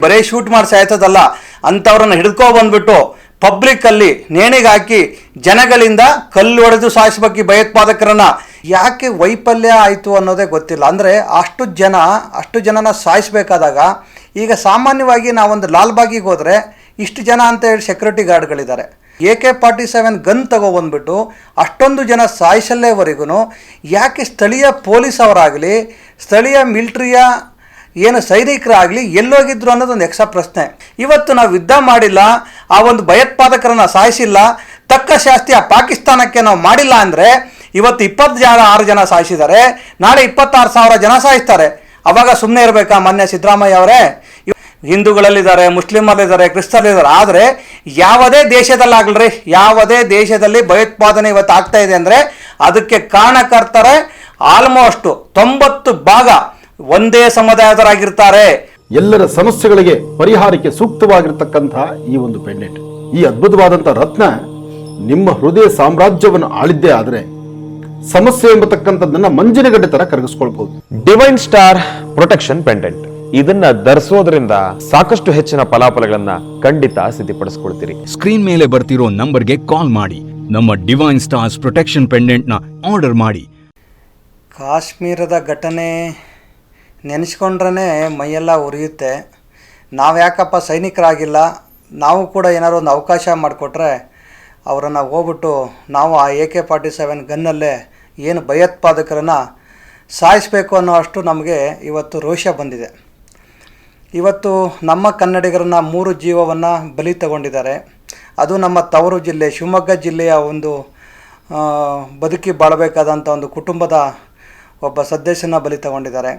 ಬರೀ ಶೂಟ್ ಮಾಡಿ ಸಾಯ್ತದಲ್ಲ, ಅಂಥವ್ರನ್ನ ಹಿಡ್ಕೊ ಬಂದ್ಬಿಟ್ಟು ಪಬ್ಲಿಕ್ಕಲ್ಲಿ ನೇಣಿಗೆ ಹಾಕಿ ಜನಗಳಿಂದ ಕಲ್ಲು ಹೊಡೆದು ಸಾಯಿಸ್ಬೇಕು ಭಯೋತ್ಪಾದಕರನ್ನ. ಯಾಕೆ ವೈಫಲ್ಯ ಆಯಿತು ಅನ್ನೋದೇ ಗೊತ್ತಿಲ್ಲ. ಅಂದರೆ ಅಷ್ಟು ಜನನ ಸಾಯಿಸಬೇಕಾದಾಗ, ಈಗ ಸಾಮಾನ್ಯವಾಗಿ ನಾವೊಂದು ಲಾಲ್ಬಾಗಿಗೆ ಹೋದರೆ ಇಷ್ಟು ಜನ ಅಂತ ಹೇಳಿ ಸೆಕ್ಯೂರಿಟಿ ಗಾರ್ಡ್ಗಳಿದ್ದಾರೆ. AK-47 ಗನ್ ತಗೊಬಂದ್ಬಿಟ್ಟು ಅಷ್ಟೊಂದು ಜನ ಸಾಯಿಸಲ್ಲೇವರೆಗೂ ಯಾಕೆ ಸ್ಥಳೀಯ ಪೊಲೀಸ್ ಅವರಾಗಲಿ, ಸ್ಥಳೀಯ ಮಿಲಿಟ್ರಿಯ ಏನು ಸೈನಿಕರಾಗಲಿ ಎಲ್ಲೋಗಿದ್ರು ಅನ್ನೋದೊಂದು ಯಕ್ಷ ಪ್ರಶ್ನೆ. ಇವತ್ತು ನಾವು ಯುದ್ಧ ಮಾಡಿಲ್ಲ, ಆ ಒಂದು ಭಯೋತ್ಪಾದಕರನ್ನು ಸಾಯಿಸಿಲ್ಲ, ತಕ್ಕ ಶಾಸ್ತಿ ಆ ಪಾಕಿಸ್ತಾನಕ್ಕೆ ನಾವು ಮಾಡಿಲ್ಲ ಅಂದರೆ ಇವತ್ತು 26 ಜನ ಸಾಯಿಸಿದ್ದಾರೆ, ನಾಳೆ 26,000 ಜನ ಸಾಯಿಸ್ತಾರೆ. ಅವಾಗ ಸುಮ್ಮನೆ ಇರಬೇಕಾ? ಮೊನ್ನೆ ಸಿದ್ದರಾಮಯ್ಯ ಅವರೇ, ಹಿಂದೂಗಳಲ್ಲಿದ್ದಾರೆ, ಮುಸ್ಲಿಮಲ್ಲಿದ್ದಾರೆ, ಕ್ರಿಸ್ತರಲ್ಲಿದ್ದಾರೆ. ಆದರೆ ಯಾವುದೇ ದೇಶದಲ್ಲಾಗಲ್ರಿ, ಯಾವುದೇ ದೇಶದಲ್ಲಿ ಭಯೋತ್ಪಾದನೆ ಇವತ್ತು ಆಗ್ತಾ ಇದೆ ಅಂದರೆ ಅದಕ್ಕೆ ಕಾರಣಕರ್ತರೆ ಆಲ್ಮೋಸ್ಟ್ 90 ಭಾಗ ಒಂದೇ ಸಮುದಾಯದವರಾಗಿರ್ತಾರೆ. ಎಲ್ಲರ ಸಮಸ್ಯೆಗಳಿಗೆ ಪರಿಹಾರಕ್ಕೆ ಸೂಕ್ತವಾಗಿರ್ತಕ್ಕಂತಹ ಈ ಒಂದು ಪೆಂಡೆಂಟ್, ಈ ಅದ್ಭುತವಾದಂತಹ ರತ್ನ ನಿಮ್ಮ ಹೃದಯ ಸಾಮ್ರಾಜ್ಯವನ್ನು ಆಳಿದ್ದೇ ಆದರೆ ಸಮಸ್ಯೆ ಎಂಬತಕ್ಕಂಥದ್ದನ್ನ ಮಂಜಿನಗಡ್ಡೆ ತರ ಕರಗಿಸ್ಕೊಳ್ಬಹುದು. ಡಿವೈನ್ ಸ್ಟಾರ್ ಪ್ರೊಟೆಕ್ಷನ್ ಪೆಂಡೆಂಟ್, ಇದನ್ನ ಧರಿಸೋದ್ರಿಂದ ಸಾಕಷ್ಟು ಹೆಚ್ಚಿನ ಫಲಾಫಲಗಳನ್ನ ಖಂಡಿತ ಸಿದ್ಧಪಡಿಸ್ಕೊಳ್ತೀರಿ. ಸ್ಕ್ರೀನ್ ಮೇಲೆ ಬರ್ತಿರೋ ನಂಬರ್ಗೆ ಕಾಲ್ ಮಾಡಿ, ನಮ್ಮ ಡಿವೈನ್ ಸ್ಟಾರ್ಸ್ ಪ್ರೊಟೆಕ್ಷನ್ ಪೆಂಡೆಂಟ್ನ ಆರ್ಡರ್ ಮಾಡಿ. ಕಾಶ್ಮೀರದ ಘಟನೆ ನೆನೆಸ್ಕೊಂಡ್ರೇ ಮೈಯೆಲ್ಲ ಉರಿಯುತ್ತೆ. ನಾವು ಯಾಕಪ್ಪ ಸೈನಿಕರಾಗಿಲ್ಲ, ನಾವು ಕೂಡ ಏನಾದ್ರು ಒಂದು ಅವಕಾಶ ಮಾಡಿಕೊಟ್ರೆ ಅವರನ್ನು ಹೋಗ್ಬಿಟ್ಟು ನಾವು ಆ AK-47 ಗನ್ನಲ್ಲೇ ಏನು ಭಯೋತ್ಪಾದಕರನ್ನು ಸಾಯಿಸಬೇಕು ಅನ್ನೋ ಅಷ್ಟು ನಮಗೆ ಇವತ್ತು ರೋಷ ಬಂದಿದೆ. ಇವತ್ತು ನಮ್ಮ ಕನ್ನಡಿಗರನ್ನು 3 ಜೀವವನ್ನು ಬಲಿ ತಗೊಂಡಿದ್ದಾರೆ. ಅದು ನಮ್ಮ ತವರು ಜಿಲ್ಲೆ ಶಿವಮೊಗ್ಗ ಜಿಲ್ಲೆಯ ಒಂದು ಬದುಕಿ ಬಾಳಬೇಕಾದಂಥ ಒಂದು ಕುಟುಂಬದ ಒಬ್ಬ ಸದಸ್ಯನ ಬಲಿ ತಗೊಂಡಿದ್ದಾರೆ.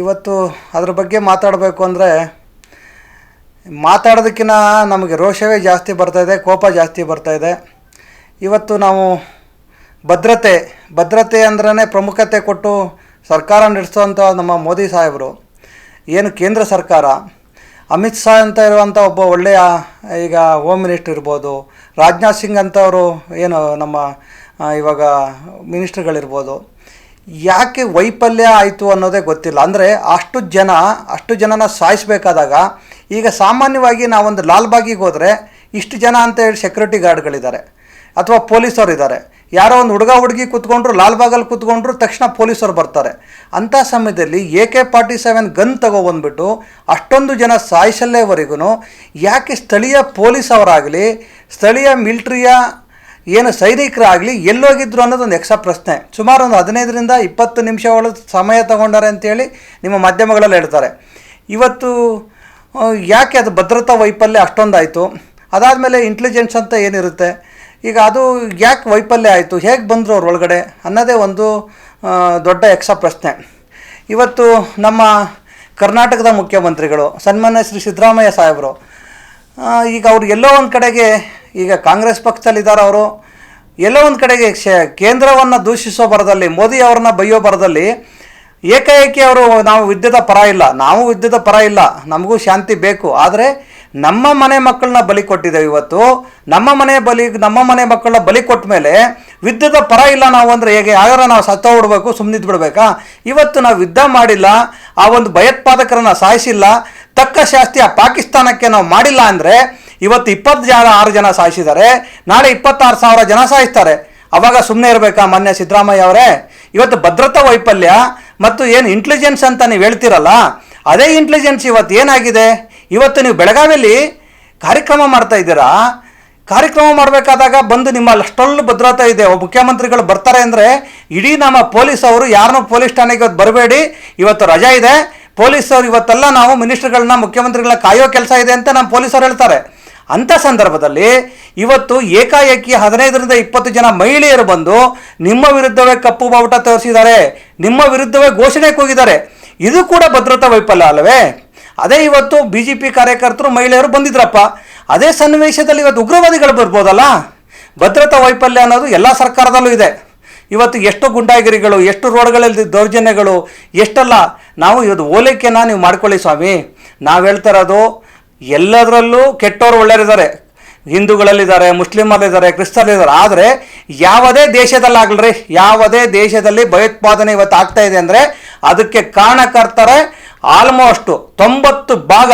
ಇವತ್ತು ಅದ್ರ ಬಗ್ಗೆ ಮಾತಾಡಬೇಕು ಅಂದರೆ ಮಾತಾಡೋದಕ್ಕಿಂತ ನಮಗೆ ರೋಷವೇ ಜಾಸ್ತಿ ಬರ್ತಾಯಿದೆ, ಕೋಪ ಜಾಸ್ತಿ ಬರ್ತಾಯಿದೆ. ಇವತ್ತು ನಾವು ಭದ್ರತೆ ಅಂದ್ರೇ ಪ್ರಮುಖತೆ ಕೊಟ್ಟು ಸರ್ಕಾರ ನಡೆಸುವಂಥ ನಮ್ಮ ಮೋದಿ ಸಾಹೇಬರು, ಏನು ಕೇಂದ್ರ ಸರ್ಕಾರ, ಅಮಿತ್ ಶಾ ಅಂತ ಇರುವಂಥ ಒಬ್ಬ ಒಳ್ಳೆಯ ಈಗ ಹೋಮ್ ಮಿನಿಸ್ಟರ್ ಇರ್ಬೋದು, ರಾಜನಾಥ್ ಸಿಂಗ್ ಅಂತವರು ಏನು ನಮ್ಮ ಇವಾಗ ಮಿನಿಸ್ಟರ್ಗಳಿರ್ಬೋದು, ಯಾಕೆ ವೈಫಲ್ಯ ಆಯಿತು ಅನ್ನೋದೇ ಗೊತ್ತಿಲ್ಲ. ಅಂದರೆ ಅಷ್ಟು ಜನನ ಸಾಯಿಸಬೇಕಾದಾಗ, ಈಗ ಸಾಮಾನ್ಯವಾಗಿ ನಾವೊಂದು ಲಾಲ್ಬಾಗಿಗೆ ಹೋದರೆ ಇಷ್ಟು ಜನ ಅಂತ ಹೇಳಿ ಸೆಕ್ಯೂರಿಟಿ ಗಾರ್ಡ್ಗಳಿದ್ದಾರೆ ಅಥವಾ ಪೊಲೀಸರು ಇದ್ದಾರೆ. ಯಾರೋ ಒಂದು ಹುಡುಗಿ ಕೂತ್ಕೊಂಡ್ರು, ಲಾಲ್ಬಾಗಲ್ಲಿ ಕೂತ್ಕೊಂಡ್ರು, ತಕ್ಷಣ ಪೊಲೀಸರು ಬರ್ತಾರೆ. ಅಂಥ ಸಮಯದಲ್ಲಿ AK-47 ಗನ್ ತಗೊಬಂದ್ಬಿಟ್ಟು ಅಷ್ಟೊಂದು ಜನ ಸಾಯಿಸಲ್ಲೇವರೆಗೂ ಯಾಕೆ ಸ್ಥಳೀಯ ಪೊಲೀಸ್ ಅವರಾಗಲಿ, ಸ್ಥಳೀಯ ಮಿಲಿಟ್ರಿಯ ಏನು ಸೈನಿಕರಾಗಲಿ ಎಲ್ಲೋಗಿದ್ರು ಅನ್ನೋದೊಂದು ಯಕ್ಷ ಪ್ರಶ್ನೆ. ಸುಮಾರು ಒಂದು 15ರಿಂದ 20 ನಿಮಿಷಗಳು ಸಮಯ ತಗೊಂಡಾರೆ ಅಂತೇಳಿ ನಿಮ್ಮ ಮಾಧ್ಯಮಗಳಲ್ಲಿ ಹೇಳ್ತಾರೆ. ಇವತ್ತು ಯಾಕೆ ಅದು ಭದ್ರತಾ ವೈಫಲ್ಯ ಅಷ್ಟೊಂದಾಯಿತು? ಅದಾದಮೇಲೆ ಇಂಟೆಲಿಜೆನ್ಸ್ ಅಂತ ಏನಿರುತ್ತೆ, ಈಗ ಅದು ಯಾಕೆ ವೈಫಲ್ಯ ಆಯಿತು, ಹೇಗೆ ಬಂದರು ಅವ್ರ ಒಳಗಡೆ ಅನ್ನೋದೇ ಒಂದು ದೊಡ್ಡ ಯಕ್ಷ ಪ್ರಶ್ನೆ. ಇವತ್ತು ನಮ್ಮ ಕರ್ನಾಟಕದ ಮುಖ್ಯಮಂತ್ರಿಗಳು ಸನ್ಮಾನ್ಯ ಶ್ರೀ ಸಿದ್ದರಾಮಯ್ಯ ಸಾಹೇಬರು, ಈಗ ಅವ್ರು ಎಲ್ಲೋ ಒಂದು ಕಡೆಗೆ, ಈಗ ಕಾಂಗ್ರೆಸ್ ಪಕ್ಷದಲ್ಲಿದ್ದಾರೆ ಅವರು, ಎಲ್ಲೋ ಒಂದು ಕಡೆಗೆ ಕೇಂದ್ರವನ್ನು ದೂಷಿಸೋ ಬರದಲ್ಲಿ, ಮೋದಿ ಅವ್ರನ್ನ ಬೈಯೋ ಬರದಲ್ಲಿ ಏಕಾಏಕಿ ಅವರು ನಾವು ಯುದ್ಧದ ಪರ ಇಲ್ಲ, ನಮಗೂ ಶಾಂತಿ ಬೇಕು, ಆದರೆ ನಮ್ಮ ಮನೆ ಮಕ್ಕಳನ್ನ ಬಲಿ ಕೊಟ್ಟಿದ್ದೇವೆ. ಇವತ್ತು ನಮ್ಮ ಮನೆ ಮಕ್ಕಳನ್ನ ಬಲಿ ಕೊಟ್ಟ ಮೇಲೆ ಯುದ್ಧದ ಪರ ಇಲ್ಲ ನಾವು ಅಂದರೆ ಹೇಗೆ? ಯಾರು ನಾವು ಸತ್ತೋಗ್ಬಿಡ್ಬೇಕು, ಸುಮ್ಮನಿದ್ದು ಬಿಡಬೇಕಾ? ಇವತ್ತು ನಾವು ಯುದ್ಧ ಮಾಡಿಲ್ಲ, ಆ ಒಂದು ಭಯೋತ್ಪಾದಕರನ್ನು ಸಾಯಿಸಿಲ್ಲ, ತಕ್ಕ ಶಾಸ್ತಿ ಆ ಪಾಕಿಸ್ತಾನಕ್ಕೆ ನಾವು ಮಾಡಿಲ್ಲ ಅಂದರೆ ಇವತ್ತು 26 ಜನ ಸಾಯಿಸಿದ್ದಾರೆ, ನಾಳೆ 26,000 ಜನ ಸಾಯಿಸ್ತಾರೆ. ಅವಾಗ ಸುಮ್ಮನೆ ಇರಬೇಕಾ? ಮೊನ್ನೆ ಸಿದ್ದರಾಮಯ್ಯ ಅವರೇ, ಇವತ್ತು ಭದ್ರತಾ ವೈಫಲ್ಯ ಮತ್ತು ಏನು ಇಂಟೆಲಿಜೆನ್ಸ್ ಅಂತ ನೀವು ಹೇಳ್ತೀರಲ್ಲ, ಅದೇ ಇಂಟೆಲಿಜೆನ್ಸ್ ಇವತ್ತು ಏನಾಗಿದೆ? ಇವತ್ತು ನೀವು ಬೆಳಗಾವಿಯಲ್ಲಿ ಕಾರ್ಯಕ್ರಮ ಮಾಡ್ತಾ ಇದ್ದೀರಾ, ಕಾರ್ಯಕ್ರಮ ಮಾಡಬೇಕಾದಾಗ ಬಂದು ನಿಮ್ಮಲ್ಲಿ ಅಷ್ಟೊಂದು ಭದ್ರತೆ ಇದೆ, ಮುಖ್ಯಮಂತ್ರಿಗಳು ಬರ್ತಾರೆ ಅಂದರೆ ಇಡೀ ನಮ್ಮ ಪೊಲೀಸವರು ಯಾರನ್ನೂ ಪೊಲೀಸ್ ಠಾಣೆಗೆ ಇವತ್ತು ಬರಬೇಡಿ, ಇವತ್ತು ರಜಾ ಇದೆ, ಪೊಲೀಸರು ಇವತ್ತೆಲ್ಲ ನಾವು ಮಿನಿಸ್ಟರ್ಗಳನ್ನ ಮುಖ್ಯಮಂತ್ರಿಗಳನ್ನ ಕಾಯೋ ಕೆಲಸ ಇದೆ ಅಂತ ನಮ್ಮ ಪೊಲೀಸರು ಹೇಳ್ತಾರೆ. ಅಂಥ ಸಂದರ್ಭದಲ್ಲಿ ಇವತ್ತು ಏಕಾಏಕಿ 15ರಿಂದ 20 ಜನ ಮಹಿಳೆಯರು ಬಂದು ನಿಮ್ಮ ವಿರುದ್ಧವೇ ಕಪ್ಪು ಬಾವುಟ ತೋರಿಸಿದ್ದಾರೆ, ನಿಮ್ಮ ವಿರುದ್ಧವೇ ಘೋಷಣೆ ಕೂಗಿದ್ದಾರೆ. ಇದು ಕೂಡ ಭದ್ರತಾ ವೈಫಲ್ಯ ಅಲ್ಲವೇ? ಅದೇ ಇವತ್ತು BJP ಕಾರ್ಯಕರ್ತರು ಮಹಿಳೆಯರು ಬಂದಿದ್ರಪ್ಪ, ಅದೇ ಸನ್ನಿವೇಶದಲ್ಲಿ ಇವತ್ತು ಉಗ್ರವಾದಿಗಳು ಬರ್ಬೋದಲ್ಲ? ಭದ್ರತಾ ವೈಫಲ್ಯ ಅನ್ನೋದು ಎಲ್ಲ ಸರ್ಕಾರದಲ್ಲೂ ಇದೆ. ಇವತ್ತು ಎಷ್ಟು ಗುಂಡಾಗಿರಿಗಳು, ಎಷ್ಟು ರೋಡ್ಗಳಲ್ಲಿ ದೌರ್ಜನ್ಯಗಳು, ಎಷ್ಟೆಲ್ಲ. ನಾವು ಇವತ್ತು ಓಲೈಕೆನ ನೀವು ಮಾಡ್ಕೊಳ್ಳಿ ಸ್ವಾಮಿ. ನಾವು ಹೇಳ್ತಾ ಇರೋದು ಎಲ್ಲದರಲ್ಲೂ ಕೆಟ್ಟವರು ಒಳ್ಳೆಯರಿದ್ದಾರೆ, ಹಿಂದೂಗಳಲ್ಲಿದ್ದಾರೆ, ಮುಸ್ಲಿಮಲ್ಲಿದ್ದಾರೆ, ಕ್ರಿಸ್ತರಲ್ಲಿದ್ದಾರೆ. ಆದರೆ ಯಾವುದೇ ದೇಶದಲ್ಲಾಗಲ್ರಿ, ಯಾವುದೇ ದೇಶದಲ್ಲಿ ಭಯೋತ್ಪಾದನೆ ಇವತ್ತು ಆಗ್ತಾ ಇದೆ ಅಂದರೆ ಅದಕ್ಕೆ ಕಾರಣಕರ್ತರೆ ಆಲ್ಮೋಸ್ಟ್ 90 ಭಾಗ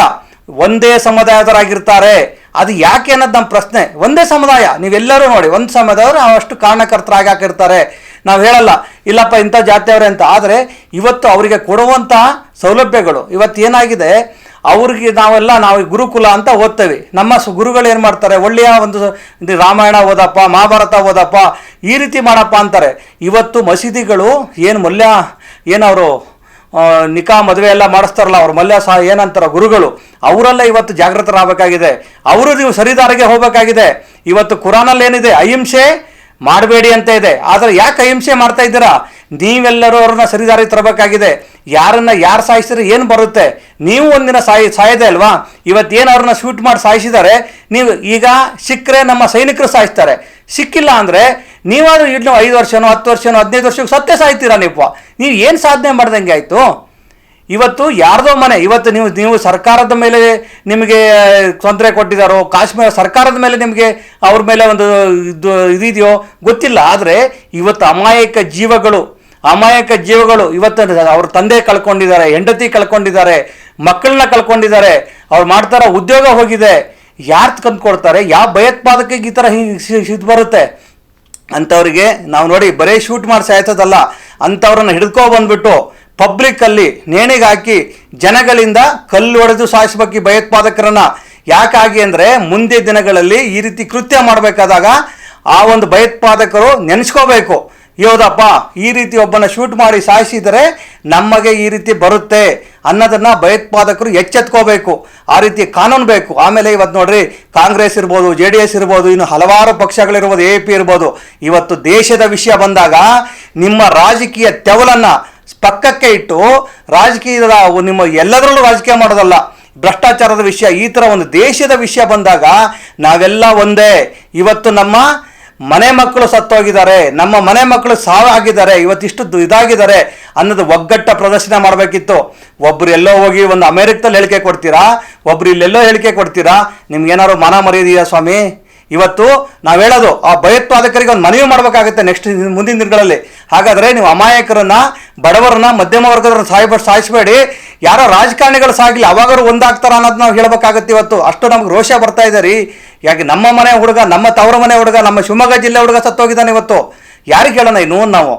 ಒಂದೇ ಸಮುದಾಯದವರಾಗಿರ್ತಾರೆ. ಅದು ಯಾಕೆ ಅನ್ನೋದು ನಮ್ಮ ಪ್ರಶ್ನೆ. ಒಂದೇ ಸಮುದಾಯ, ನೀವೆಲ್ಲರೂ ನೋಡಿ, ಒಂದು ಸಮುದಾಯವರು ಅಷ್ಟು ಕಾರಣಕರ್ತರಾಗಿ ಹಾಕಿರ್ತಾರೆ. ನಾವು ಹೇಳಲ್ಲ ಇಲ್ಲಪ್ಪ ಇಂಥ ಜಾತಿಯವರೇ ಅಂತ. ಆದರೆ ಇವತ್ತು ಅವರಿಗೆ ಕೊಡುವಂಥ ಸೌಲಭ್ಯಗಳು ಇವತ್ತು ಏನಾಗಿದೆ, ಅವ್ರಿಗೆ ನಾವು ಗುರುಕುಲ ಅಂತ ಓದ್ತೇವೆ. ನಮ್ಮ ಗುರುಗಳು ಏನು ಮಾಡ್ತಾರೆ, ಒಳ್ಳೆಯ ಒಂದು ರಾಮಾಯಣ ಓದಪ್ಪ, ಮಹಾಭಾರತ ಓದಪ್ಪ, ಈ ರೀತಿ ಮಾಡಪ್ಪ ಅಂತಾರೆ. ಇವತ್ತು ಮಸೀದಿಗಳು ಏನವರು ನಿಕಾ ಮದುವೆ ಎಲ್ಲ ಮಾಡಿಸ್ತಾರಲ್ಲ, ಅವ್ರು ಏನಂತಾರ ಗುರುಗಳು, ಅವರೆಲ್ಲ ಇವತ್ತು ಜಾಗೃತರಾಗಬೇಕಾಗಿದೆ. ಅವರು ನೀವು ಸರಿದಾರಿಗೆ ಹೋಗಬೇಕಾಗಿದೆ. ಇವತ್ತು ಕುರಾನಲ್ಲಿ ಏನಿದೆ, ಅಹಿಂಸೆ ಮಾಡಬೇಡಿ ಅಂತ ಇದೆ. ಆದರೆ ಯಾಕೆ ಅಹಿಂಸೆ ಮಾಡ್ತಾ ಇದ್ದೀರಾ? ನೀವೆಲ್ಲರೂ ಅವ್ರನ್ನ ಸರಿದಾರಿಗೆ ತರಬೇಕಾಗಿದೆ. ಯಾರು ಸಾಯಿಸಿದ್ರೆ ಏನು ಬರುತ್ತೆ? ನೀವು ಒಂದಿನ ಸಾಯದೆ ಅಲ್ವಾ? ಇವತ್ತೇನು ಅವ್ರನ್ನ ಶೂಟ್ ಮಾಡಿ ಸಾಯಿಸಿದ್ದಾರೆ, ನೀವು ಈಗ ಸಿಕ್ಕರೆ ನಮ್ಮ ಸೈನಿಕರು ಸಾಯಿಸ್ತಾರೆ, ಸಿಕ್ಕಿಲ್ಲ ಅಂದರೆ ನೀವಾದರೂ ಇನ್ನು 5 ವರ್ಷನೋ 10 ವರ್ಷನೋ 15 ವರ್ಷಕ್ಕೆ ಸತ್ತೇ ಸಾಯ್ತೀರಾ. ನೀವು ಏನು ಸಾಧನೆ ಮಾಡ್ದಂಗೆ ಆಯಿತು? ಇವತ್ತು ಯಾರ್ದೋ ಮನೆ, ಇವತ್ತು ನೀವು ಸರ್ಕಾರದ ಮೇಲೆ ನಿಮಗೆ ತೊಂದರೆ ಕೊಟ್ಟಿದ್ದಾರೋ, ಕಾಶ್ಮೀರ ಸರ್ಕಾರದ ಮೇಲೆ ನಿಮಗೆ ಅವ್ರ ಮೇಲೆ ಒಂದು ಇದೆಯೋ ಗೊತ್ತಿಲ್ಲ. ಆದರೆ ಇವತ್ತು ಅಮಾಯಕ ಜೀವಗಳು ಇವತ್ತು ಅವ್ರ ತಂದೆ ಕಳ್ಕೊಂಡಿದ್ದಾರೆ, ಹೆಂಡತಿ ಕಳ್ಕೊಂಡಿದ್ದಾರೆ, ಮಕ್ಕಳನ್ನ ಕಳ್ಕೊಂಡಿದ್ದಾರೆ, ಅವ್ರು ಮಾಡ್ತಾರ ಉದ್ಯೋಗ ಹೋಗಿದೆ. ಯಾರು ತಂದುಕೊಡ್ತಾರೆ? ಯಾವ ಭಯೋತ್ಪಾದಕಕ್ಕೆ ಈ ಥರ ಇದು ಬರುತ್ತೆ? ಅಂಥವ್ರಿಗೆ ನಾವು ನೋಡಿ ಬರೀ ಶೂಟ್ ಮಾಡಿ ಸಾಯ್ತದಲ್ಲ, ಅಂಥವ್ರನ್ನ ಹಿಡ್ಕೊಬಂದ್ಬಿಟ್ಟು ಪಬ್ಲಿಕ್ಕಲ್ಲಿ ನೇಣಿಗೆ ಹಾಕಿ ಜನಗಳಿಂದ ಕಲ್ಲು ಹೊಡೆದು ಸಾಯಿಸ್ಬೇಕು ಈ ಭಯೋತ್ಪಾದಕರನ್ನ. ಯಾಕಾಗಿ ಅಂದರೆ ಮುಂದೆ ದಿನಗಳಲ್ಲಿ ಈ ರೀತಿ ಕೃತ್ಯ ಮಾಡಬೇಕಾದಾಗ ಆ ಒಂದು ಭಯೋತ್ಪಾದಕರು ನೆನೆಸ್ಕೋಬೇಕು, ಯೋದಪ್ಪ ಈ ರೀತಿ ಒಬ್ಬನ ಶೂಟ್ ಮಾಡಿ ಸಾಯಿಸಿದರೆ ನಮಗೆ ಈ ರೀತಿ ಬರುತ್ತೆ ಅನ್ನೋದನ್ನು ಭಯೋತ್ಪಾದಕರು ಎಚ್ಚೆತ್ಕೋಬೇಕು. ಆ ರೀತಿ ಕಾನೂನು ಬೇಕು. ಆಮೇಲೆ ಇವತ್ತು ನೋಡ್ರಿ, ಕಾಂಗ್ರೆಸ್ ಇರ್ಬೋದು, JDS ಇರ್ಬೋದು, ಇನ್ನು ಹಲವಾರು ಪಕ್ಷಗಳಿರ್ಬೋದು, AP ಇರ್ಬೋದು, ಇವತ್ತು ದೇಶದ ವಿಷಯ ಬಂದಾಗ ನಿಮ್ಮ ರಾಜಕೀಯ ತೆವಲನ್ನು ಪಕ್ಕಕ್ಕೆ ಇಟ್ಟು ರಾಜಕೀಯದ ನಿಮ್ಮ ಎಲ್ಲದರಲ್ಲೂ ರಾಜಕೀಯ ಮಾಡೋದಲ್ಲ, ಭ್ರಷ್ಟಾಚಾರದ ವಿಷಯ, ಈ ಥರ ಒಂದು ದೇಶದ ವಿಷಯ ಬಂದಾಗ ನಾವೆಲ್ಲ ಒಂದೇ. ಇವತ್ತು ನಮ್ಮ ಮನೆ ಮಕ್ಕಳು ಸತ್ತೋಗಿದ್ದಾರೆ, ನಮ್ಮ ಮನೆ ಮಕ್ಕಳು ಸಾವಾಗಿದ್ದಾರೆ, ಇವತ್ತಿಷ್ಟು ಇದಾಗಿದ್ದಾರೆ ಅನ್ನೋದು ಒಗ್ಗಟ್ಟ ಪ್ರದರ್ಶನ ಮಾಡಬೇಕಿತ್ತು. ಒಬ್ರು ಎಲ್ಲೋ ಹೋಗಿ ಒಂದು ಅಮೆರಿಕದಲ್ಲಿ ಹೇಳಿಕೆ ಕೊಡ್ತೀರಾ, ಒಬ್ರು ಇಲ್ಲೆಲ್ಲೋ ಹೇಳಿಕೆ ಕೊಡ್ತೀರಾ, ನಿಮ್ಗೇನಾದ್ರು ಮನ ಮರ್ಯಾದೆಯಾ ಸ್ವಾಮಿ? ಇವತ್ತು ನಾವು ಹೇಳೋದು ಆ ಭಯೋತ್ಪಾದಕರಿಗೆ ಒಂದು ಮನವಿ ಮಾಡಬೇಕಾಗುತ್ತೆ ನೆಕ್ಸ್ಟ್ ಮುಂದಿನ ದಿನಗಳಲ್ಲಿ. ಹಾಗಾದರೆ ನೀವು ಅಮಾಯಕರನ್ನ, ಬಡವರನ್ನ, ಮಧ್ಯಮ ವರ್ಗದವ್ರನ್ನ ಸಾಯಿಸಬೇಡಿ. ಯಾರೋ ರಾಜಕಾರಣಿಗಳು ಸಾಗಿಲ್ಲ, ಅವಾಗರು ಒಂದಾಗ್ತಾರ ಅನ್ನೋದು ನಾವು ಹೇಳಬೇಕಾಗತ್ತೆ. ಇವತ್ತು ಅಷ್ಟು ನಮ್ಗೆ ರೋಷ ಬರ್ತಾ ಇದೆ ರೀ. ಯಾಕೆ ನಮ್ಮ ಮನೆ ಹುಡುಗ, ನಮ್ಮ ತವರ ಮನೆ ಹುಡುಗ, ನಮ್ಮ ಶಿವಮೊಗ್ಗ ಜಿಲ್ಲೆ ಹುಡುಗ ಸತ್ತೋಗಿದ್ದಾನೆ. ಇವತ್ತು ಯಾರಿಗೆ ಹೇಳೋಣ ಇನ್ನು? ನಾವು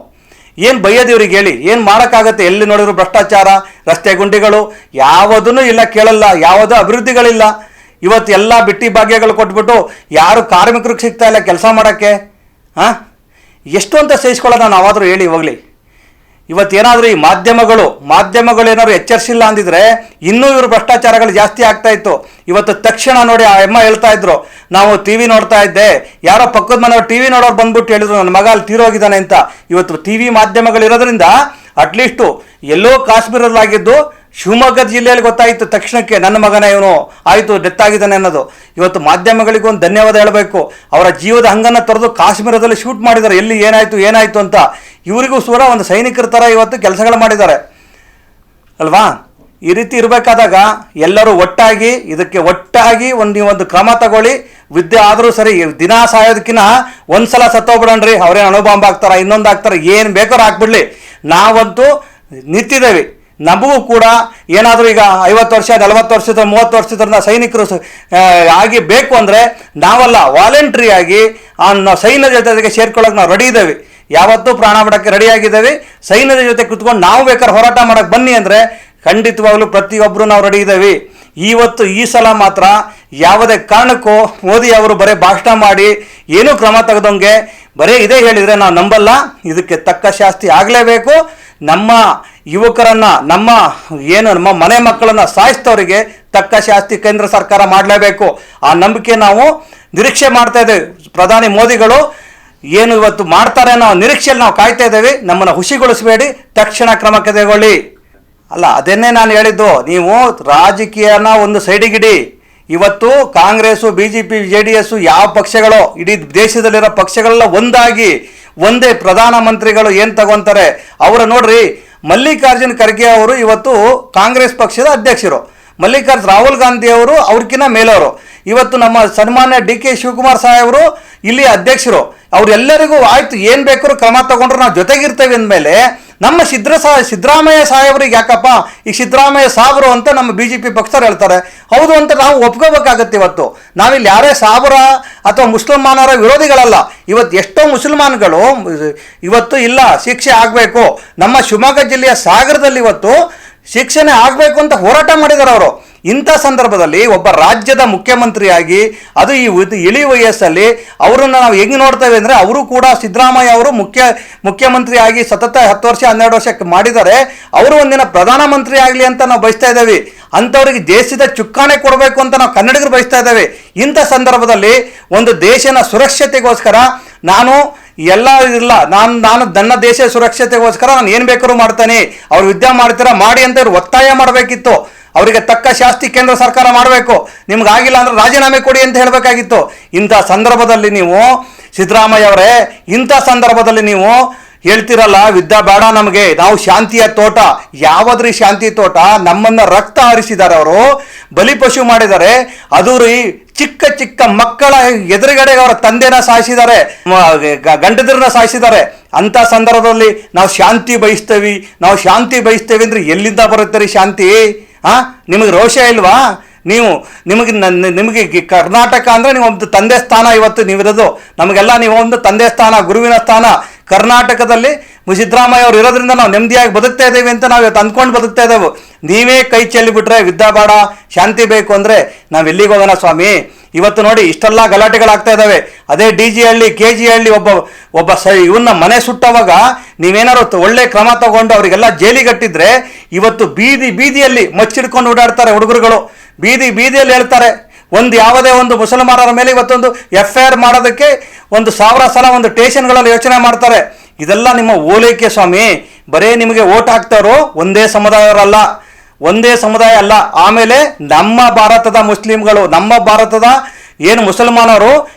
ಏನು ಬೈಯೋದಿವ್ರಿಗೆ ಹೇಳಿ? ಏನು ಮಾಡೋಕ್ಕಾಗತ್ತೆ? ಎಲ್ಲಿ ನೋಡಿದ್ರು ಭ್ರಷ್ಟಾಚಾರ, ರಸ್ತೆ ಗುಂಡಿಗಳು, ಯಾವುದೂ ಇಲ್ಲ, ಕೇಳಲ್ಲ, ಯಾವುದೂ ಅಭಿವೃದ್ಧಿಗಳಿಲ್ಲ. ಇವತ್ತು ಎಲ್ಲ ಬಿಟ್ಟಿ ಭಾಗ್ಯಗಳು ಕೊಟ್ಬಿಟ್ಟು ಯಾರು ಕಾರ್ಮಿಕರಿಗೆ ಸಿಗ್ತಾ ಇಲ್ಲ ಕೆಲಸ ಮಾಡೋಕ್ಕೆ. ಎಷ್ಟು ಅಂತ ಸಹಿಸ್ಕೊಳ್ಳೋಣ ನಾವಾದರೂ ಹೇಳಿ ಹೋಗಲಿ. ಇವತ್ತೇನಾದರೂ ಈ ಮಾಧ್ಯಮಗಳು ಏನಾದ್ರು ಎಚ್ಚರಿಸಿಲ್ಲ ಅಂದಿದ್ರೆ ಇನ್ನೂ ಇವರು ಭ್ರಷ್ಟಾಚಾರಗಳು ಜಾಸ್ತಿ ಆಗ್ತಾ ಇತ್ತು. ಇವತ್ತು ತಕ್ಷಣ ನೋಡಿ, ಆ ಅಮ್ಮ ಹೇಳ್ತಾ ಇದ್ರು, ನಾವು TV ನೋಡ್ತಾ ಇದ್ದೆ, ಯಾರೋ ಪಕ್ಕದ ಮನೆಯವ್ರು TV ನೋಡೋರು ಬಂದ್ಬಿಟ್ಟು ಹೇಳಿದ್ರು ನನ್ನ ಮಗ ಅಲ್ಲಿ ತೀರೋಗಿದ್ದಾನೆ ಅಂತ. ಇವತ್ತು TV ಮಾಧ್ಯಮಗಳಿರೋದ್ರಿಂದ ಅಟ್ಲೀಸ್ಟು ಎಲ್ಲೋ ಕಾಶ್ಮೀರದಲ್ಲಾಗಿದ್ದು ಶಿವಮೊಗ್ಗ ಜಿಲ್ಲೆಯಲ್ಲಿ ಗೊತ್ತಾಯಿತು ತಕ್ಷಣಕ್ಕೆ, ನನ್ನ ಮಗನ ಇವನು ಆಯಿತು ಡೆತ್ ಆಗಿದ್ದಾನೆ ಅನ್ನೋದು. ಇವತ್ತು ಮಾಧ್ಯಮಗಳಿಗೂ ಒಂದು ಧನ್ಯವಾದ ಹೇಳಬೇಕು. ಅವರ ಜೀವದ ಹಂಗನ್ನು ತೊರೆದು ಕಾಶ್ಮೀರದಲ್ಲಿ ಶೂಟ್ ಮಾಡಿದ್ದಾರೆ, ಎಲ್ಲಿ ಏನಾಯಿತು ಅಂತ. ಇವರಿಗೂ ಸೂರ ಒಂದು ಸೈನಿಕರ ಥರ ಇವತ್ತು ಕೆಲಸಗಳು ಮಾಡಿದ್ದಾರೆ ಅಲ್ವಾ? ಈ ರೀತಿ ಇರಬೇಕಾದಾಗ ಎಲ್ಲರೂ ಒಟ್ಟಾಗಿ ಒಂದು ಕ್ರಮ ತಗೊಳ್ಳಿ. ವಿದ್ಯೆ ಆದರೂ ಸರಿ, ದಿನ ಸಾಯೋದಕ್ಕಿಂತ ಒಂದು ಸಲ ಸತ್ತೋಗ್ಬಿಡಣ್ರಿ. ಅವ್ರೇನು ಅಣುಬಾಂಬ್ ಹಾಕ್ತಾರೆ, ಇನ್ನೊಂದು ಹಾಕ್ತಾರೆ, ಏನು ಬೇಕಾದ್ರೂ ಹಾಕ್ಬಿಡ್ಲಿ. ನಾವಂತೂ ನಿಂತಿದ್ದೇವೆ. ನಮಗೂ ಕೂಡ ಏನಾದರೂ ಈಗ 50 ವರ್ಷ 40 ವರ್ಷದ 30 ವರ್ಷದ ಸೈನಿಕರು ಆಗಿ ಬೇಕು ಅಂದರೆ ನಾವೆಲ್ಲ ವಾಲಂಟ್ರಿ ಆಗಿ ನಾವು ಸೈನ್ಯದ ಜೊತೆಗೆ ಸೇರ್ಕೊಳ್ಳೋಕೆ ನಾವು ರೆಡಿ ಇದ್ದೇವೆ. ಯಾವತ್ತೂ ಪ್ರಾಣ ಬಿಡೋಕ್ಕೆ ರೆಡಿಯಾಗಿದ್ದೇವೆ. ಸೈನ್ಯದ ಜೊತೆ ಕುತ್ಕೊಂಡು ನಾವು ಬೇಕಾದ್ರೆ ಹೋರಾಟ ಮಾಡೋಕ್ಕೆ ಬನ್ನಿ ಅಂದರೆ ಖಂಡಿತವಾಗ್ಲೂ ಪ್ರತಿಯೊಬ್ಬರು ನಾವು ರೆಡಿ ಇದ್ದೇವೆ. ಈ ಸಲ ಮಾತ್ರ ಯಾವುದೇ ಕಾರಣಕ್ಕೂ ಮೋದಿ ಅವರು ಬರೀ ಭಾಷಣ ಮಾಡಿ ಏನೂ ಕ್ರಮ ತೆಗೆದಂಗೆ ಬರೀ ಇದೇ ಹೇಳಿದರೆ ನಾವು ನಂಬಲ್ಲ. ಇದಕ್ಕೆ ತಕ್ಕ ಶಾಸ್ತಿ ಆಗಲೇಬೇಕು. ನಮ್ಮ ಯುವಕರನ್ನು, ನಮ್ಮ ಮನೆ ಮಕ್ಕಳನ್ನು ಸಾಯಿಸ್ತವರಿಗೆ ತಕ್ಕ ಶಾಸ್ತಿ ಕೇಂದ್ರ ಸರ್ಕಾರ ಮಾಡಲೇಬೇಕು. ಆ ನಂಬಿಕೆ ನಾವು ನಿರೀಕ್ಷೆ ಮಾಡ್ತಾ ಇದ್ದೇವೆ. ಪ್ರಧಾನಿ ಮೋದಿಗಳು ಏನು ಇವತ್ತು ಮಾಡ್ತಾರೆ ನಾವು ನಿರೀಕ್ಷೆಯಲ್ಲಿ ನಾವು ಕಾಯ್ತಾ ಇದ್ದೇವೆ. ನಮ್ಮನ್ನು ಹುಸಿಗೊಳಿಸಬೇಡಿ, ತಕ್ಷಣ ಕ್ರಮ ಕೈಗೊಳ್ಳಿ. ಅಲ್ಲ, ಅದನ್ನೇ ನಾನು ಹೇಳಿದ್ದು. ನೀವು ರಾಜಕೀಯನ ಒಂದು ಸೈಡಿಗಿಡಿ. ಇವತ್ತು ಕಾಂಗ್ರೆಸ್ಸು, BJP, JDS ಯಾವ ಪಕ್ಷಗಳೋ, ಇಡೀ ದೇಶದಲ್ಲಿರೋ ಪಕ್ಷಗಳೆಲ್ಲ ಒಂದೇ ಪ್ರಧಾನಮಂತ್ರಿಗಳು ಏನು ತಗೊಂತಾರೆ ಅವರ ನೋಡ್ರಿ. ಮಲ್ಲಿಕಾರ್ಜುನ್ ಖರ್ಗೆ ಅವರು ಇವತ್ತು ಕಾಂಗ್ರೆಸ್ ಪಕ್ಷದ ಅಧ್ಯಕ್ಷರು, ರಾಹುಲ್ ಗಾಂಧಿ ಅವರು ಅವ್ರಕ್ಕಿಂತ ಮೇಲವರು. ಇವತ್ತು ನಮ್ಮ ಸನ್ಮಾನ್ಯ DK ಶಿವಕುಮಾರ್ ಸಾಹೇಬರು ಇಲ್ಲಿ ಅಧ್ಯಕ್ಷರು. ಅವರೆಲ್ಲರಿಗೂ ಆಯ್ತು ಏನು ಬೇಕಾದ್ರೂ ಕ್ರಮ ತಗೊಂಡ್ರು ನಾವು ಜೊತೆಗಿರ್ತೇವೆ ಅಂದಮೇಲೆ ನಮ್ಮ ಸಿದ್ದರಾಮಯ್ಯ ಸಾಹೇಬ್ರಿಗೆ ಯಾಕಪ್ಪ ಈ ಸಿದ್ದರಾಮಯ್ಯ ಸಾಬ್ರು ಅಂತ ನಮ್ಮ BJP ಪಕ್ಷದವ್ರು ಹೇಳ್ತಾರೆ. ಹೌದು ಅಂತ ನಾವು ಒಪ್ಕೋಬೇಕಾಗತ್ತೆ. ಇವತ್ತು ನಾವಿಲ್ಲಿ ಯಾರೇ ಸಾಬರ ಅಥವಾ ಮುಸಲ್ಮಾನರ ವಿರೋಧಿಗಳಲ್ಲ. ಇವತ್ತು ಎಷ್ಟೋ ಮುಸಲ್ಮಾನ್ಗಳು ಇವತ್ತು ಇಲ್ಲ ಶಿಕ್ಷೆ ಆಗಬೇಕು, ನಮ್ಮ ಶಿವಮೊಗ್ಗ ಜಿಲ್ಲೆಯ ಸಾಗರದಲ್ಲಿ ಇವತ್ತು ಶಿಕ್ಷಣ ಆಗಬೇಕು ಅಂತ ಹೋರಾಟ ಮಾಡಿದ್ದಾರೆ ಅವರು. ಇಂಥ ಸಂದರ್ಭದಲ್ಲಿ ಒಬ್ಬ ರಾಜ್ಯದ ಮುಖ್ಯಮಂತ್ರಿಯಾಗಿ ಅದು ಈ ಇಳಿ ವಯಸ್ಸಲ್ಲಿ ಅವರನ್ನು ನಾವು ಹೆಂಗೆ ನೋಡ್ತೇವೆ ಅಂದರೆ, ಅವರು ಕೂಡ ಸಿದ್ದರಾಮಯ್ಯ ಅವರು ಮುಖ್ಯಮಂತ್ರಿಯಾಗಿ ಸತತ 10 ವರ್ಷ 12 ವರ್ಷ ಮಾಡಿದ್ದಾರೆ. ಅವರು ಒಂದಿನ ಪ್ರಧಾನಮಂತ್ರಿ ಆಗಲಿ ಅಂತ ನಾವು ಬಯಸ್ತಾ ಇದ್ದೇವೆ. ಅಂಥವ್ರಿಗೆ ದೇಶದ ಚುಕ್ಕಾಣಿ ಕೊಡಬೇಕು ಅಂತ ನಾವು ಕನ್ನಡಿಗರು ಬಯಸ್ತಾ ಇದ್ದೇವೆ. ಇಂಥ ಸಂದರ್ಭದಲ್ಲಿ ಒಂದು ದೇಶನ ಸುರಕ್ಷತೆಗೋಸ್ಕರ ನಾನು ಎಲ್ಲ ಇಲ್ಲ, ನಾನು ನನ್ನ ದೇಶ ಸುರಕ್ಷತೆಗೋಸ್ಕರ ನಾನು ಏನು ಬೇಕಾದ್ರೂ ಮಾಡ್ತೇನೆ, ಅವ್ರು ಯುದ್ಧ ಮಾಡ್ತೀರಾ ಮಾಡಿ ಅಂತ ಇವ್ರು ಒತ್ತಾಯ ಮಾಡಬೇಕಿತ್ತು. ಅವರಿಗೆ ತಕ್ಕ ಶಾಸ್ತಿ ಕೇಂದ್ರ ಸರ್ಕಾರ ಮಾಡಬೇಕು. ನಿಮ್ಗಾಗಿಲ್ಲ ಅಂದ್ರೆ ರಾಜೀನಾಮೆ ಕೊಡಿ ಅಂತ ಹೇಳಬೇಕಾಗಿತ್ತು. ಇಂಥ ಸಂದರ್ಭದಲ್ಲಿ ನೀವು ಸಿದ್ದರಾಮಯ್ಯ ಅವರೇ, ಇಂಥ ಸಂದರ್ಭದಲ್ಲಿ ನೀವು ಹೇಳ್ತಿರಲ್ಲ ಯುದ್ಧ ಬೇಡ ನಮಗೆ, ನಾವು ಶಾಂತಿಯ ತೋಟ. ಯಾವದ್ರಿ ಶಾಂತಿ ತೋಟ? ನಮ್ಮನ್ನ ರಕ್ತ ಹರಿಸಿದ್ದಾರೆ, ಅವರು ಬಲಿಪಶು ಮಾಡಿದ್ದಾರೆ. ಅದು ರೀ ಚಿಕ್ಕ ಚಿಕ್ಕ ಮಕ್ಕಳ ಎದುರುಗಡೆ ಅವರ ತಂದೆನ ಸಾಯಿಸಿದ್ದಾರೆ, ಗಂಡದಿರನ್ನ ಸಾಯಿಸಿದ್ದಾರೆ. ಅಂಥ ಸಂದರ್ಭದಲ್ಲಿ ನಾವು ಶಾಂತಿ ಬಯಸ್ತೇವೆ ಅಂದ್ರೆ ಎಲ್ಲಿಂದ ಬರುತ್ತೆ ರೀ ಶಾಂತಿ? ನಿಮಗೆ ರೋಷ ಇಲ್ವಾ? ನಿಮಗೆ ಕರ್ನಾಟಕ ಅಂದರೆ ನೀವು ಒಂದು ತಂದೆ ಸ್ಥಾನ. ಇವತ್ತು ನೀವಿರೋದು ನಮಗೆಲ್ಲ ನೀವು ಒಂದು ತಂದೆ ಸ್ಥಾನ, ಗುರುವಿನ ಸ್ಥಾನ. ಕರ್ನಾಟಕದಲ್ಲಿ ಸಿದ್ದರಾಮಯ್ಯ ಅವರು ಇರೋದ್ರಿಂದ ನಾವು ನೆಮ್ಮದಿಯಾಗಿ ಬದುಕ್ತಾ ಇದ್ದೇವೆ ಅಂತ ನಾವು ಇವತ್ತು ಅಂದ್ಕೊಂಡು ಬದುಕ್ತಾ ಇದ್ದೇವೆ. ನೀವೇ ಕೈ ಚೆಲ್ಲಿಬಿಟ್ರೆ ಯುದ್ಧ ಬೇಡ ಶಾಂತಿ ಬೇಕು ಅಂದರೆ ನಾವು ಎಲ್ಲಿಗೆ ಹೋಗೋಣ ಸ್ವಾಮಿ? ಇವತ್ತು ನೋಡಿ ಇಷ್ಟೆಲ್ಲ ಗಲಾಟೆಗಳಾಗ್ತಾ ಇದ್ದಾವೆ. ಅದೇ DG ಹಳ್ಳಿ KG ಹಳ್ಳಿ ಒಬ್ಬ ಇವನ್ನ ಮನೆ ಸುಟ್ಟವಾಗ ನೀವೇನಾದ್ರು ಒಳ್ಳೆ ಕ್ರಮ ತಗೊಂಡು ಅವರಿಗೆಲ್ಲ ಜೈಲಿಗಟ್ಟಿದ್ರೆ, ಇವತ್ತು ಬೀದಿಯಲ್ಲಿ ಮಚ್ಚಿಡ್ಕೊಂಡು ಓಡಾಡ್ತಾರೆ ಹುಡುಗರುಗಳು. ಬೀದಿಯಲ್ಲಿ ಹೇಳ್ತಾರೆ. ಯಾವುದೇ ಒಂದು ಮುಸಲ್ಮಾನರ ಮೇಲೆ ಇವತ್ತೊಂದು FIR ಮಾಡೋದಕ್ಕೆ 1000 ಸಲ ಒಂದು ಸ್ಟೇಷನ್ಗಳಲ್ಲಿ ಯೋಚನೆ ಮಾಡ್ತಾರೆ. ಇದೆಲ್ಲ ನಿಮ್ಮ ಓಲೈಕೆ ಸ್ವಾಮಿ. ಬರೇ ನಿಮಗೆ ಓಟ್ ಹಾಕ್ತಾರೋ ಒಂದೇ ಸಮುದಾಯ ಅಲ್ಲ. ಆಮೇಲೆ ನಮ್ಮ ಭಾರತದ ಮುಸ್ಲಿಮ್ಗಳು, ನಮ್ಮ ಭಾರತದ ಏನು ಮುಸಲ್ಮಾನರು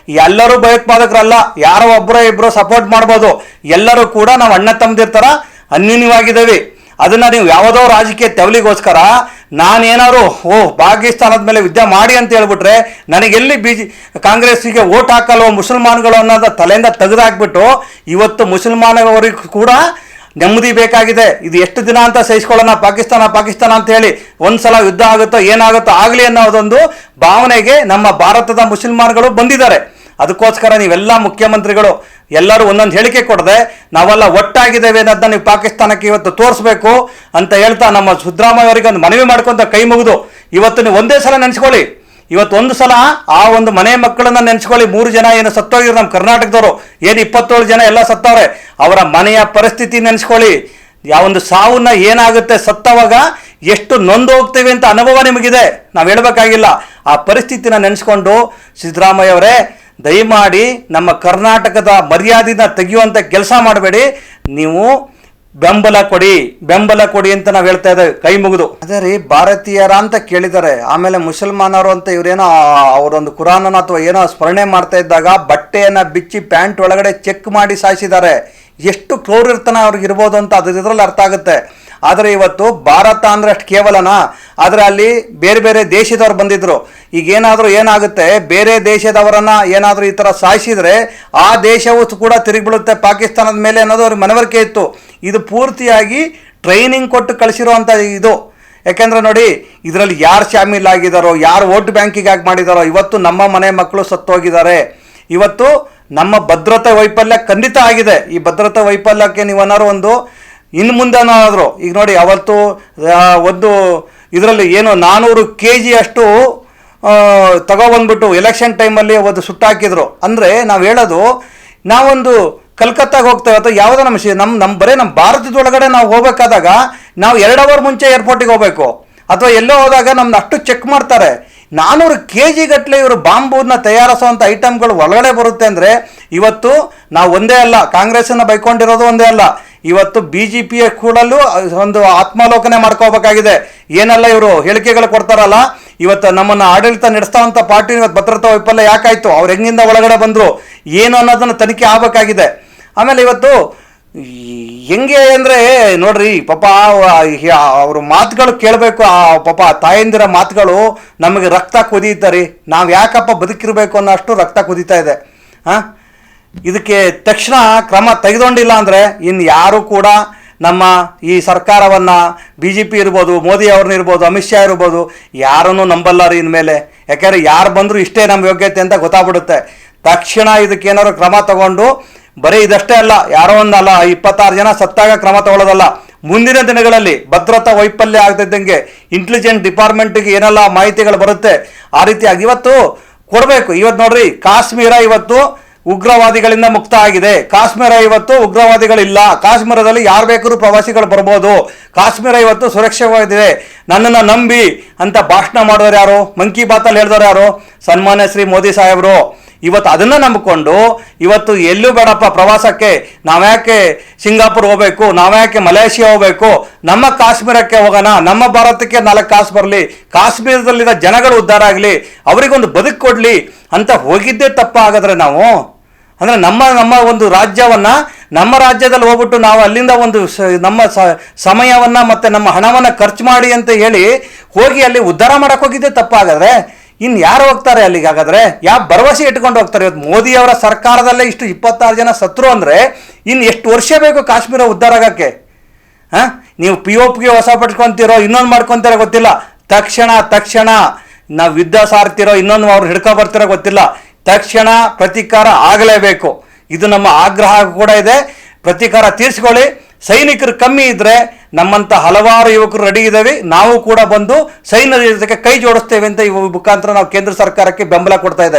ಎಲ್ಲರೂ ಭಯೋತ್ಪಾದಕರಲ್ಲ. ಯಾರೋ ಒಬ್ಬರೋ ಇಬ್ಬರು ಸಪೋರ್ಟ್ ಮಾಡ್ಬೋದು. ಎಲ್ಲರೂ ಕೂಡ ನಾವು ಅಣ್ಣ ತಮ್ಮದಿರ ಥರ ಅನ್ಯೂನ್ಯವಾಗಿದ್ದೇವೆ. ಅದನ್ನು ನೀವು ಯಾವುದೋ ರಾಜಕೀಯ ತೆವಲಿಗೋಸ್ಕರ ನಾನೇನಾದ್ರು ಪಾಕಿಸ್ತಾನದ ಮೇಲೆ ಯುದ್ಧ ಮಾಡಿ ಅಂತ ಹೇಳ್ಬಿಟ್ರೆ ನನಗೆಲ್ಲಿ ಕಾಂಗ್ರೆಸ್ಸಿಗೆ ಓಟ್ ಹಾಕಲ್ವ ಮುಸಲ್ಮಾನ್ಗಳು ಅನ್ನೋದು ತಲೆಯಿಂದ ತೆಗೆದುಹಾಕ್ಬಿಟ್ಟು ಇವತ್ತು ಮುಸಲ್ಮಾನವರಿಗೂ ಕೂಡ ನೆಮ್ಮದಿ ಬೇಕಾಗಿದೆ. ಇದು ಎಷ್ಟು ದಿನ ಅಂತ ಸಹಿಸ್ಕೊಳ್ಳೋಣ ಪಾಕಿಸ್ತಾನ ಅಂತ ಹೇಳಿ? ಒಂದ್ಸಲ ಯುದ್ಧ ಆಗುತ್ತೋ ಏನಾಗುತ್ತೋ ಆಗಲಿ ಅನ್ನೋದೊಂದು ಭಾವನೆಗೆ ನಮ್ಮ ಭಾರತದ ಮುಸಲ್ಮಾನ್ಗಳು ಬಂದಿದ್ದಾರೆ. ಅದಕ್ಕೋಸ್ಕರ ನೀವೆಲ್ಲ ಮುಖ್ಯಮಂತ್ರಿಗಳು ಎಲ್ಲರೂ ಒಂದೊಂದು ಹೇಳಿಕೆ ಕೊಡದೆ ನಾವೆಲ್ಲ ಒಟ್ಟಾಗಿದ್ದೇವೆ ಅನ್ನೋದನ್ನ ನೀವು ಪಾಕಿಸ್ತಾನಕ್ಕೆ ಇವತ್ತು ತೋರಿಸ್ಬೇಕು ಅಂತ ಹೇಳ್ತಾ ನಮ್ಮ ಸಿದ್ದರಾಮಯ್ಯ ಅವರಿಗೆ ಒಂದು ಮನವಿ ಮಾಡ್ಕೊಂತ ಕೈ ಮುಗಿದು ಇವತ್ತು ನೀವು ಒಂದೇ ಸಲ ನೆನೆಸ್ಕೊಳ್ಳಿ. ಇವತ್ತು ಒಂದು ಸಲ ಆ ಒಂದು ಮನೆ ಮಕ್ಕಳನ್ನ ನೆನೆಸ್ಕೊಳ್ಳಿ. 3 ಜನ ಏನು ಸತ್ತೋಗಿದ್ರು ನಮ್ಮ ಕರ್ನಾಟಕದವರು, ಏನು 27 ಜನ ಎಲ್ಲ ಸತ್ತವ್ರೆ, ಅವರ ಮನೆಯ ಪರಿಸ್ಥಿತಿ ನೆನೆಸ್ಕೊಳ್ಳಿ. ಯಾವೊಂದು ಸಾವನ್ನ ಏನಾಗುತ್ತೆ ಸತ್ತವಾಗ ಎಷ್ಟು ನೊಂದು ಹೋಗ್ತೇವೆ ಅಂತ ಅನುಭವ ನಿಮಗಿದೆ, ನಾವು ಹೇಳಬೇಕಾಗಿಲ್ಲ. ಆ ಪರಿಸ್ಥಿತಿನ ನೆನೆಸ್ಕೊಂಡು ಸಿದ್ದರಾಮಯ್ಯ ಅವರೇ ದಯಮಾಡಿ ನಮ್ಮ ಕರ್ನಾಟಕದ ಮರ್ಯಾದೆನ ತೆಗೆಯುವಂಥ ಕೆಲಸ ಮಾಡಬೇಡಿ. ನೀವು ಬೆಂಬಲ ಕೊಡಿ ಅಂತ ನಾವು ಹೇಳ್ತಾ ಇದ್ದೇವೆ ಕೈ ಮುಗಿದು. ಅದೇ ರೀ, ಭಾರತೀಯರ ಅಂತ ಕೇಳಿದ್ದಾರೆ. ಆಮೇಲೆ ಮುಸಲ್ಮಾನರು ಅಂತ ಇವರೇನೋ ಅವರೊಂದು ಕುರಾನನ್ನು ಅಥವಾ ಏನೋ ಸ್ಮರಣೆ ಮಾಡ್ತಾ ಇದ್ದಾಗ ಬಟ್ಟೆಯನ್ನು ಬಿಚ್ಚಿ ಪ್ಯಾಂಟ್ ಒಳಗಡೆ ಚೆಕ್ ಮಾಡಿ ಸಾಯಿಸಿದ್ದಾರೆ. ಎಷ್ಟು ಕ್ರೂರಿರ್ತನ ಅವ್ರಿಗೆ ಇರ್ಬೋದು ಅಂತ ಇದರಲ್ಲಿ ಅರ್ಥ ಆಗುತ್ತೆ. ಆದರೆ ಇವತ್ತು ಭಾರತ ಅಂದರೆ ಅಷ್ಟು ಕೇವಲನಾ? ಆದರೆ ಅಲ್ಲಿ ಬೇರೆ ಬೇರೆ ದೇಶದವ್ರು ಬಂದಿದ್ರು. ಈಗ ಏನಾಗುತ್ತೆ, ಬೇರೆ ದೇಶದವರನ್ನು ಏನಾದರೂ ಈ ಥರ ಸಾಯಿಸಿದರೆ ಆ ದೇಶವು ಕೂಡ ತಿರುಗಿಬಿಡುತ್ತೆ ಪಾಕಿಸ್ತಾನದ ಮೇಲೆ ಅನ್ನೋದು ಅವ್ರಿಗೆ ಮನವರಿಕೆ ಇತ್ತು. ಇದು ಪೂರ್ತಿಯಾಗಿ ಟ್ರೈನಿಂಗ್ ಕೊಟ್ಟು ಕಳಿಸಿರುವಂಥ ಇದು. ಯಾಕೆಂದರೆ ನೋಡಿ, ಇದರಲ್ಲಿ ಯಾರು ಶಾಮೀಲಾಗಿದ್ದಾರೋ, ಯಾರು ವೋಟ್ ಬ್ಯಾಂಕಿಗಾಗಿ ಮಾಡಿದಾರೋ, ಇವತ್ತು ನಮ್ಮ ಮನೆ ಮಕ್ಕಳು ಸತ್ತೋಗಿದ್ದಾರೆ. ಇವತ್ತು ನಮ್ಮ ಭದ್ರತಾ ವೈಫಲ್ಯ ಖಂಡಿತ ಆಗಿದೆ. ಈ ಭದ್ರತಾ ವೈಫಲ್ಯಕ್ಕೆ ನೀವನ್ನಾರು ಒಂದು ಇನ್ನು ಮುಂದೆನಾದರೂ ಈಗ ನೋಡಿ, ಅವತ್ತು ಒಂದು ಇದರಲ್ಲಿ ಏನು 400 kg ಅಷ್ಟು ತಗೊಬಂದ್ಬಿಟ್ಟು ಎಲೆಕ್ಷನ್ ಟೈಮಲ್ಲಿ ಒಂದು ಸುಟ್ಟಾಕಿದ್ರು. ಅಂದರೆ ನಾವು ಹೇಳೋದು, ನಾವೊಂದು ಕಲ್ಕತ್ತಾಗೆ ಹೋಗ್ತೇವೆ ಅಥವಾ ಯಾವುದೋ ನಮ್ಮ ಬರೀ ನಮ್ಮ ಭಾರತದೊಳಗಡೆ ನಾವು ಹೋಗ್ಬೇಕಾದಾಗ ನಾವು 2 ಅವರ್ ಮುಂಚೆ ಏರ್ಪೋರ್ಟಿಗೆ ಹೋಗಬೇಕು, ಅಥವಾ ಎಲ್ಲೋ ಹೋದಾಗ ನಮ್ದು ಅಷ್ಟು ಚೆಕ್ ಮಾಡ್ತಾರೆ. 400 kg ಗಟ್ಟಲೆ ಇವರು ಬಾಂಬೂನ ತಯಾರಿಸುವಂಥ ಐಟಮ್ಗಳು ಒಳಗಡೆ ಬರುತ್ತೆ ಅಂದರೆ ಇವತ್ತು ನಾವು ಒಂದೇ ಅಲ್ಲ, ಕಾಂಗ್ರೆಸ್ಸನ್ನು ಬೈಕೊಂಡಿರೋದು ಒಂದೇ ಅಲ್ಲ, ಇವತ್ತು BJPಯ ಕೂಡಲೂ ಒಂದು ಆತ್ಮಾಲೋಕನೆ ಮಾಡ್ಕೋಬೇಕಾಗಿದೆ. ಏನೆಲ್ಲ ಇವರು ಹೇಳಿಕೆಗಳು ಕೊಡ್ತಾರಲ್ಲ, ಇವತ್ತು ನಮ್ಮನ್ನು ಆಡಳಿತ ನಡೆಸ್ತಾವಂಥ ಪಾರ್ಟಿ ಇವತ್ತು ಭದ್ರತಾ ವೈಫಲ್ಯ ಯಾಕಾಯಿತು, ಅವ್ರು ಹೆಂಗಿಂದ ಒಳಗಡೆ ಬಂದರು ಏನು ಅನ್ನೋದನ್ನು ತನಿಖೆ ಆಗಬೇಕಾಗಿದೆ. ಆಮೇಲೆ ಇವತ್ತು ಹೆಂಗೆ ಅಂದರೆ ನೋಡ್ರಿ, ಪಾಪ ಅವ್ರ ಮಾತುಗಳು ಕೇಳಬೇಕು. ಪಾಪ ತಾಯಂದಿರ ಮಾತುಗಳು ನಮಗೆ ರಕ್ತ ಕುದೀತಾರೆ. ನಾವು ಯಾಕಪ್ಪ ಬದುಕಿರಬೇಕು ಅನ್ನೋ ಅಷ್ಟು ರಕ್ತ ಕುದೀತಾ ಇದೆ. ಇದಕ್ಕೆ ತಕ್ಷಣ ಕ್ರಮ ತೆಗೆದುಕೊಂಡಿಲ್ಲ ಅಂದರೆ ಇನ್ನು ಯಾರು ಕೂಡ ನಮ್ಮ ಈ ಸರ್ಕಾರವನ್ನು BJP ಇರ್ಬೋದು, ಮೋದಿ ಅವ್ರನ್ನ ಇರ್ಬೋದು, ಅಮಿತ್ ಶಾ ಇರ್ಬೋದು, ಯಾರನ್ನೂ ನಂಬಲ್ಲ ರೀ ಇನ್ಮೇಲೆ. ಯಾಕೆಂದರೆ ಯಾರು ಬಂದರೂ ಇಷ್ಟೇ ನಮ್ಮ ಯೋಗ್ಯತೆ ಅಂತ ಗೊತ್ತಾಗ್ಬಿಡುತ್ತೆ. ತಕ್ಷಣ ಇದಕ್ಕೇನಾದ್ರು ಕ್ರಮ ತಗೊಂಡು, ಬರೀ ಇದಷ್ಟೇ ಅಲ್ಲ, ಯಾರೋ ಒಂದಲ್ಲ 26 ಜನ ಸತ್ತಾಗ ಕ್ರಮ ತಗೊಳ್ಳೋದಲ್ಲ, ಮುಂದಿನ ದಿನಗಳಲ್ಲಿ ಭದ್ರತಾ ವೈಫಲ್ಯ ಆಗದಿದ್ದಂಗೆ ಇಂಟೆಲಿಜೆನ್ಸ್ ಡಿಪಾರ್ಟ್ಮೆಂಟ್ಗೆ ಏನೆಲ್ಲ ಮಾಹಿತಿಗಳು ಬರುತ್ತೆ ಆ ರೀತಿಯಾಗಿ ಇವತ್ತು ಕೊಡಬೇಕು. ಇವತ್ತು ನೋಡ್ರಿ, ಕಾಶ್ಮೀರ ಇವತ್ತು ಉಗ್ರವಾದಿಗಳಿಂದ ಮುಕ್ತ ಆಗಿದೆ. ಕಾಶ್ಮೀರ ಇವತ್ತು ಉಗ್ರವಾದಿಗಳಿಲ್ಲ. ಕಾಶ್ಮೀರದಲ್ಲಿ ಯಾರು ಬೇಕಾದ್ರೂ ಪ್ರವಾಸಿಗಳು ಬರ್ಬೋದು. ಕಾಶ್ಮೀರ ಇವತ್ತು ಸುರಕ್ಷಿತವಾಗಿದೆ. ನನ್ನನ್ನು ನಂಬಿ ಅಂತ ಭಾಷಣ ಮಾಡಿದವರು ಯಾರು? ಮನ್ ಕಿ ಬಾತಲ್ಲಿ ಹೇಳಿದವರು ಯಾರು? ಸನ್ಮಾನ್ಯ ಶ್ರೀ ಮೋದಿ ಸಾಹೇಬರು. ಇವತ್ತು ಅದನ್ನು ನಂಬಿಕೊಂಡು ಇವತ್ತು ಎಲ್ಲೂ ಬೇಡಪ್ಪ ಪ್ರವಾಸಕ್ಕೆ, ನಾವ್ಯಾಕೆ ಸಿಂಗಾಪುರ್ ಹೋಗ್ಬೇಕು, ನಾವ್ಯಾಕೆ ಮಲೇಷಿಯಾ ಹೋಗ್ಬೇಕು, ನಮ್ಮ ಕಾಶ್ಮೀರಕ್ಕೆ ಹೋಗೋಣ, ನಮ್ಮ ಭಾರತಕ್ಕೆ 4 ಕಾಸು ಬರಲಿ, ಕಾಶ್ಮೀರದಲ್ಲಿರೋ ಜನಗಳು ಉದ್ಧಾರ ಆಗಲಿ, ಅವರಿಗೊಂದು ಬದುಕು ಕೊಡಲಿ ಅಂತ ಹೋಗಿದ್ದೇ ತಪ್ಪಾಗಿದ್ರೆ ನಾವು ಅಂದರೆ ನಮ್ಮ ಒಂದು ರಾಜ್ಯವನ್ನು, ನಮ್ಮ ರಾಜ್ಯದಲ್ಲಿ ಹೋಗ್ಬಿಟ್ಟು ನಾವು ಅಲ್ಲಿಂದ ಒಂದು ನಮ್ಮ ಸಮಯವನ್ನು ಮತ್ತು ನಮ್ಮ ಹಣವನ್ನು ಖರ್ಚು ಮಾಡಿ ಅಂತ ಹೇಳಿ ಹೋಗಿ ಅಲ್ಲಿ ಉದ್ಧಾರ ಮಾಡೋಕ್ಕೆ ಹೋಗಿದ್ದೇ ತಪ್ಪಾಗಿದ್ರೆ ಇನ್ನು ಯಾರು ಹೋಗ್ತಾರೆ ಅಲ್ಲಿಗೆ? ಹಾಗಾದರೆ ಯಾವ ಭರವಸೆ ಇಟ್ಕೊಂಡು ಹೋಗ್ತಾರೆ? ಇವತ್ತು ಮೋದಿಯವರ ಸರ್ಕಾರದಲ್ಲೇ ಇಷ್ಟು 26 ಜನ ಸತ್ರು ಅಂದರೆ ಇನ್ನು ಎಷ್ಟು ವರ್ಷ ಬೇಕು ಕಾಶ್ಮೀರ ಉದ್ಧಾರ ಆಗೋಕ್ಕೆ? ನೀವು POPಗೆ ಹೊಸ ಪಟ್ಕೊತೀರೋ, ಇನ್ನೊಂದು ಮಾಡ್ಕೊತೀರೋ ಗೊತ್ತಿಲ್ಲ. ತಕ್ಷಣ ನಾವು ಯುದ್ಧ ಸಾರ್ತಿರೋ, ಇನ್ನೊಂದು ಅವ್ರು ಹಿಡ್ಕೊ ಬರ್ತಿರೋ ಗೊತ್ತಿಲ್ಲ. ತಕ್ಷಣ ಪ್ರತೀಕಾರ ಆಗಲೇಬೇಕು. ಇದು ನಮ್ಮ ಆಗ್ರಹ ಕೂಡ ಇದೆ. ಪ್ರತೀಕಾರ ತೀರಿಸ್ಕೊಳ್ಳಿ. ಸೈನಿಕರು ಕಮ್ಮಿ ಇದ್ದರೆ ನಮ್ಮಂಥ ಹಲವಾರು ಯುವಕರು ರೆಡಿ ಇದ್ದೇವೆ, ನಾವು ಕೂಡ ಬಂದು ಸೈನ್ಯದ ಜೊತೆಗೆ ಕೈ ಜೋಡಿಸ್ತೇವೆ ಅಂತ ಈ ಮುಖಾಂತರ ನಾವು ಕೇಂದ್ರ ಸರ್ಕಾರಕ್ಕೆ ಬೆಂಬಲ ಕೊಡ್ತಾ ಇದ್ದೇವೆ.